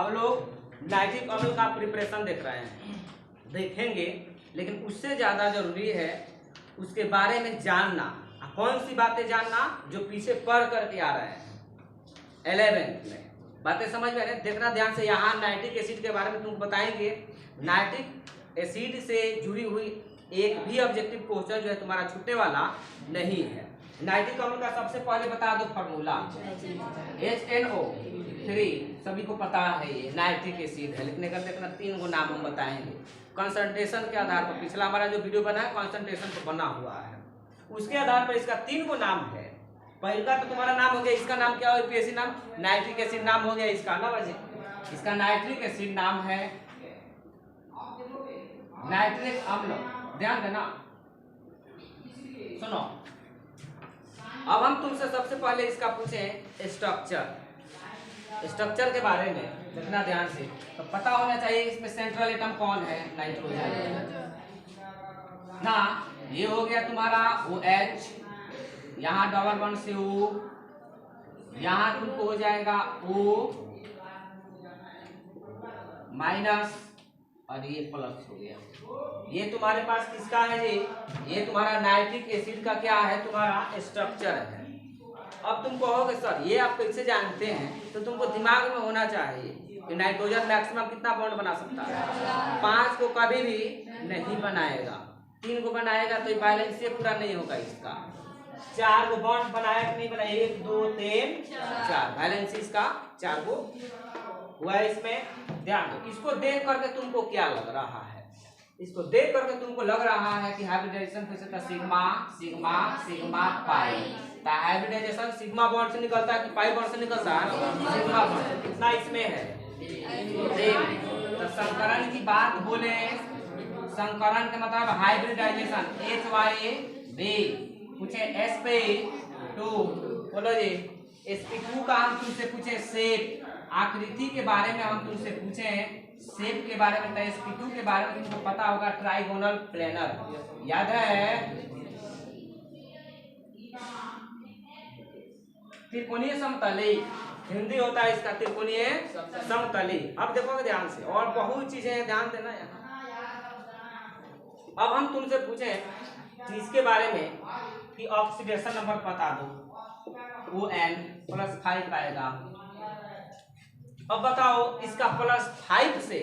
अब लोग नाइट्रिक अम्ल का प्रिपरेशन देख रहे हैं, देखेंगे, लेकिन उससे ज़्यादा जरूरी है उसके बारे में जानना। कौन सी बातें जानना? जो पीछे पढ़ करके आ रहे हैं 11th में। बातें समझ में देखना ध्यान से। यहाँ नाइट्रिक एसिड के बारे में तुमको बताएंगे। नाइट्रिक एसिड से जुड़ी हुई एक भी ऑब्जेक्टिव क्वेश्चन जो है तुम्हारा छूटने वाला नहीं है। नाइट्रिक अम्ल का सबसे पहले बता दो फॉर्मूला, HNO3, सभी को पता है ये नाइट्रिक एसिड है। लिखने का देखना 3 गो नाम हम बताएंगे कंसंट्रेशन के आधार पर। पिछला हमारा जो वीडियो बना है कंसंट्रेशन पर बना हुआ है, उसके आधार पर इसका 3 गो नाम है। पहला तो तुम्हारा नाम हो गया, इसका नाम क्या हो? पीएससी नाम नाइट्रिक एसिड नाम हो गया इसका ना बजे। इसका नाइट्रिक एसिड नाम है नाइट्रिक अम्ल। ध्यान देना, सुनो। अब हम तुमसे सबसे पहले इसका पूछें स्ट्रक्चर के बारे में। देखना ध्यान से, तो पता होना चाहिए इसमें सेंट्रल एटम कौन है? नाइट्रोजन ना। ये हो गया तुम्हारा OH, यहाँ डबल बॉन्ड से O, यहाँ तुमको हो जाएगा O माइनस और ये प्लस हो गया। ये तुम्हारे पास किसका है? ये तुम्हारा नाइट्रिक एसिड का क्या है? तुम्हारा स्ट्रक्चर है। अब तुम कहोगे सर ये आप कैसे जानते हैं? तो तुमको दिमाग में होना चाहिए कि नाइट्रोजन मैक्सिमम कितना बॉन्ड बना सकता है? 5 को कभी भी नहीं बनाएगा, 3 को बनाएगा तो बैलेंस से पूरा नहीं होगा इसका। 4 को बॉन्ड बनाया कि नहीं बनाया? 1 2 3 4, बैलेंस इसका 4 को हुआ इसमें। ध्यान दो, इसको देख करके तुमको क्या लग रहा है? इसको देख करके तुमको लग रहा है कि हाइब्रिडाइजेशन कैसे था? Sigma sigma sigma pi. Hybridisation sigma bond से निकलता है कि पाई बॉन्ड से निकलता है? Sigma bond. कितना इसमें है? 3। तो संकरण की बात बोले, संकरण के मतलब हाइब्रिडाइजेशन HYB पूछे sp2, बोलो जी sp2 का हम तुमसे पूछे शेप, आकृति के बारे में हम तुमसे पूछे शेप के बारे में। तो sp2 के बारे में तुमको पता होगा, ट्राइगोनल प्लेनर, याद है? त्रिकोणीय समतली हिंदी होता है इसका, त्रिकोणीय समतली। अब देखोगे ध्यान से, और बहुत चीजें हैं, ध्यान देना यहाँ। अब हम तुमसे पूछे इसके बारे में कि ऑक्सीडेशन नंबर बता दो। ON+5 आएगा। अब बताओ इसका +5 से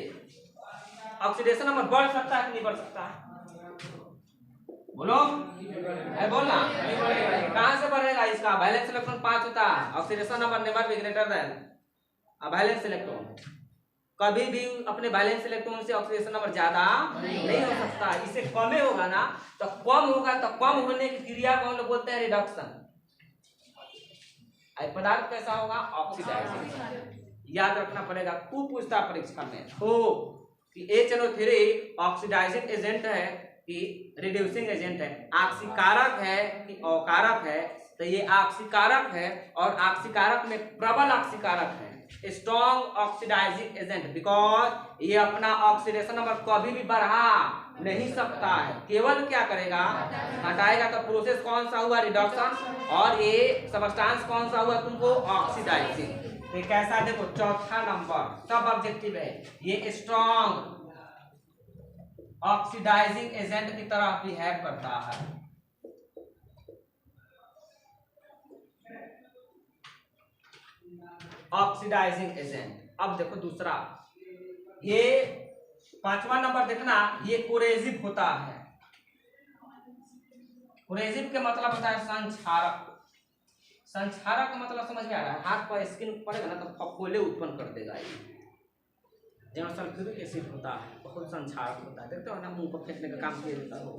ऑक्सीडेशन नंबर बढ़ सकता है कि नहीं बढ़ सकता है? बोलो, है बोलना। कहां से बढ़ेगा? इसका वैलेंस इलेक्ट्रॉन 5 होता है, oxidation number never be greater than valence electron. कभी भी अपने वैलेंस इलेक्ट्रॉन से ऑक्सीडेशन नंबर ज्यादा नहीं हो सकता। इससे कम होगा ना, तो कम होगा, तो कम होने की क्रिया को हम लोग बोलते हैं रिडक्शन। पदार्थ कैसा होगा? ऑक्सीडाइजिंग। याद रखना पड़ेगा, खूब पूछता परीक्षा में हो कि HNO3 ऑक्सीडाइजिंग एजेंट है कि रिड्यूसिंग एजेंट है, आक्सीकारक है कि अकारक है? तो ये आक्सीकारक है, और आक्सीकारक में प्रबल आक्सीकारक है, स्ट्रॉन्ग ऑक्सीडाइजिंग एजेंट, बिकॉज ये अपना ऑक्सीडेशन नंबर कभी भी बढ़ा नहीं सकता है, केवल क्या करेगा? हटाएगा। तो प्रोसेस कौन सा हुआ? रिडक्शन। और ये सबस्टांस कौन सा हुआ तुमको? ऑक्सीडाइजिंग। तो कैसा? देखो चौथा नंबर सब ऑब्जेक्टिव है, ये स्ट्रॉन्ग ऑक्सीडाइजिंग एजेंट की तरह बिहेव करता है। Oxidising agent. अब देखो दूसरा, ये 5वां नंबर देखना, ये कोरेसिव होता है। कोरेसिव के मतलब होता है संक्षारक। संक्षारक का मतलब समझ में आ रहा है? हाथ पर स्किन पड़ेगा ना तो फफोले उत्पन्न कर देगा। जहाँ सल्फ्यूरिक एसिड होता है बहुत संक्षारक होता है, देखते हो ना, मुंह पर फेंकने का काम किया जाता हो।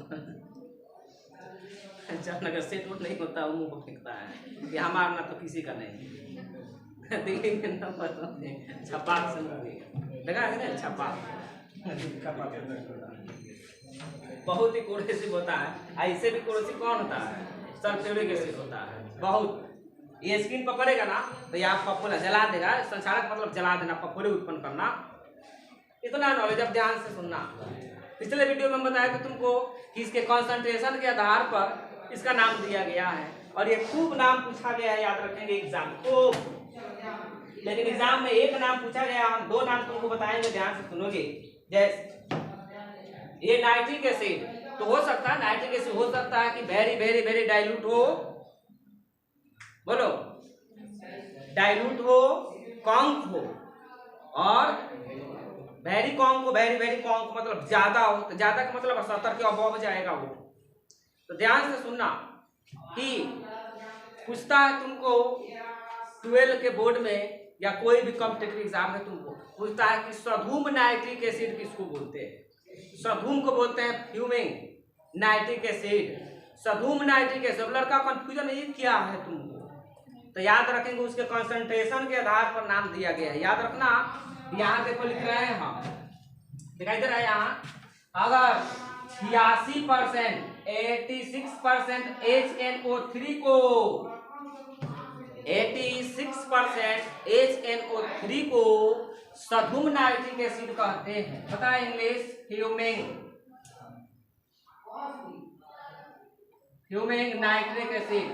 जब नगर सेट वोट नहीं होता वो मुंह पर फेंकता है, ये हमारा ना तो किसी का नहीं। देखेंगे नंबर छपाक से देखा है ना, छपाक बहुत ही कोरेसिव होता है। ऐसे भी कोरेसिव कौन होता है? सल्फ्यूरिक एसिड होता है बहुत। ये स्किन पर पड़ेगा ना तो ये आप फफोला जला देगा। संक्षारक मतलब जला देना, फफोले उत्पन्न करना। इतना नॉलेज अब ध्यान से सुनना। पिछले वीडियो में हम बताया था तुमको कि इसके कॉन्सेंट्रेशन के आधार पर इसका नाम दिया गया है, और ये खूब नाम पूछा गया है, याद रखेंगे एग्जाम को। लेकिन एग्जाम में एक नाम पूछा गया, हम दो नाम तुमको बताएंगे, ध्यान से सुनोगे। जैसे ये नाइट्रिक एसिड, तो हो सकता है नाइट्रिक एसिड हो सकता है कि वेरी वेरी वेरी डाइल्यूट हो, बोलो डाइल्यूट हो, कॉन्क हो, और वेरी कॉन्क हो, वेरी वेरी कॉन्क मतलब ज्यादा हो, तो ज्यादा का मतलब 70 के अबव जाएगा वो। तो ध्यान से सुनना कि पूछता है तुमको 12 के बोर्ड में या कोई भी कॉम्पिटिटिव एग्जाम में तुमको पूछता है कि सधूम नाइट्रिक एसिड किसको बोलते हैं। सधूम को बोलते हैं फ्यूमिंग नाइट्रिक एसिड, सधूम नाइट्रिक एसिड। लड़का कंफ्यूजन ये क्या है तुमको, तो याद रखेंगे उसके कंसंट्रेशन के आधार पर नाम दिया गया है, याद रखना। यहाँ देखो लिख रहे हैं हम, दिखाई दे रहा है यहाँ, अगर 86% 86% HNO3 को 86% HNO3 को सधूम नाइट्रिक एसिड कहते हैं। पता है इंग्लिश, फ्यूमिंग नाइट्रिक एसिड,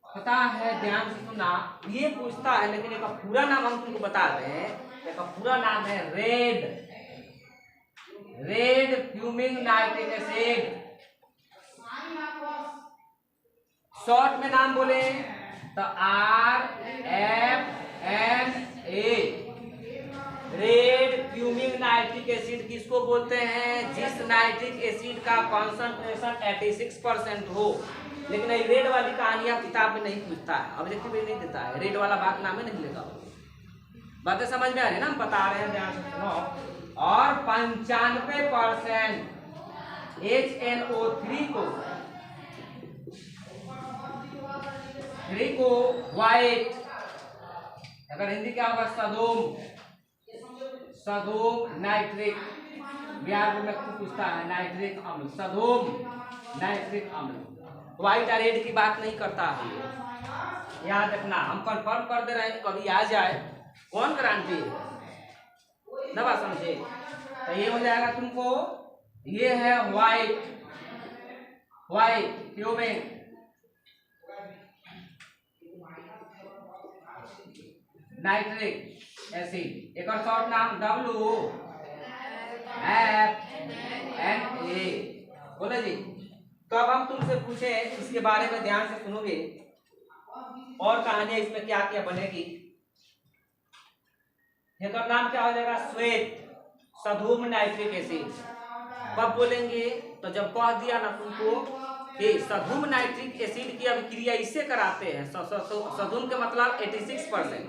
पता है। ध्यान से सुनना, ये पूछता है, लेकिन एक पूरा नाम हम तुमको बता दें। एक पूरा नाम है red fuming nitric acid. Short में नाम बोले तो RFNA, red fuming nitric acid किसको बोलते हैं, जिस नाइट्रिक एसिड का कॉन्सेंट्रेशन 86% हो। लेकिन ये रेड वाली कहानियां किताब में नहीं पूछता है, ऑब्जेक्टिव नहीं देता है, रेड वाला भाग नाम ही नहीं लेगा। बातें समझ में आ रही है ना, हम बता रहे हैं, ध्यान से सुनो। और 95% HNO3 को व्हाइट, अगर हिंदी क्या होगा, सधूम नाइट्रिक, बिहार में पूछता है नाइट्रिक अम्ल, सधूम नाइट्रिक अम्ल। व्हाइट या रेड की बात नहीं करता है, याद रखना। हम कंफर्म कर दे रहे हैं, कभी आ जाए कौन गारंटी है ना, बात समझे। तो ये हो जाएगा तुमको, ये है व्हाइट फ्यूमिंग नाइट्रिक एसिड, एक और शॉर्ट नाम WFNA, बोले जी। तो अब हम तुमसे पूछे इसके बारे में, ध्यान से सुनोगे और कहानियां इसमें क्या क्या बनेगी। एक और नाम क्या हो जाएगा, श्वेत सधूम नाइट्रिक एसिड। कब बोलेंगे, तो जब कह दिया ना तुमको कि सधूम नाइट्रिक एसिड की अभिक्रिया इससे कराते हैं, सधूम के मतलब 86%,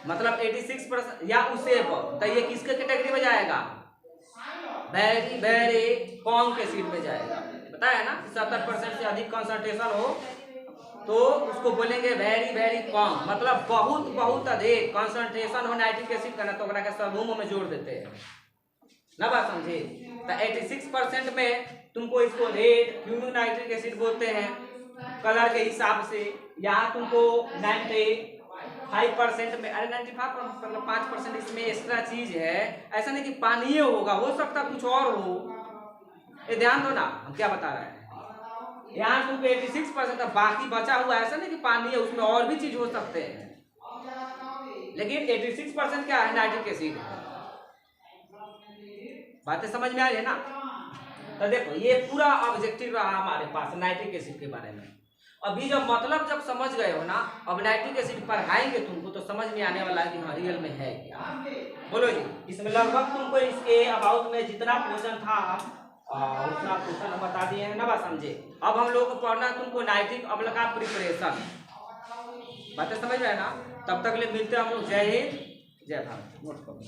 मतलब 86% या उससे, तो ये किसके कैटेगरी में जाएगा, वेरी वेरी कॉन्क एसिड में जाएगा। पता है ना, 70% से अधिक कंसंट्रेशन हो तो उसको बोलेंगे वेरी वेरी कॉन्क, मतलब बहुत बहुत अधिक कंसंट्रेशन हो नाइट्रिक एसिड का ना, तो ओकरा के सधूम में जोड़ देते हैं ना, बात समझे। तो 86% में तुमको इसको रेड फ्यूमिंग नाइट्रिक एसिड बोलते हैं कलर के हिसाब से। यहाँ तुमको 95% में, अरे 95 मतलब 5% इसमें एक्स्ट्रा चीज है, ऐसा नहीं कि पानी होगा, हो सकता कुछ और हो, ये ध्यान दो ना हम क्या बता रहे हैं। यहाँ तुमको 86%, बाकी बचा हुआ ऐसा नहीं कि पानी है, उसमें और भी चीज हो सकते हैं, लेकिन 86% क्या है, नाइट्रिक एसिड। बातें समझ में आ रही है ना। तो देखो ये पूरा ऑब्जेक्टिव रहा हमारे पास नाइट्रिक एसिड के बारे में। अभी जब मतलब जब समझ गए हो ना, अब नाइट्रिक एसिड पढ़ाएंगे तुमको तो समझ में आने वाला है कि हाँ रियल में है क्या। बोलो जी, इसमें लगभग तुमको इसके अबाउट में जितना क्वेश्चन था उतना क्वेश्चन हम बता दिए हैं ना, बात समझे। अब हम लोग को पढ़ना तुमको नाइट्रिक अम्ल का प्रिपरेशन, बातें समझ में है ना। तब तक ले मिलते हैं हम लोग, जय हिंद जय भारत। नोट करो।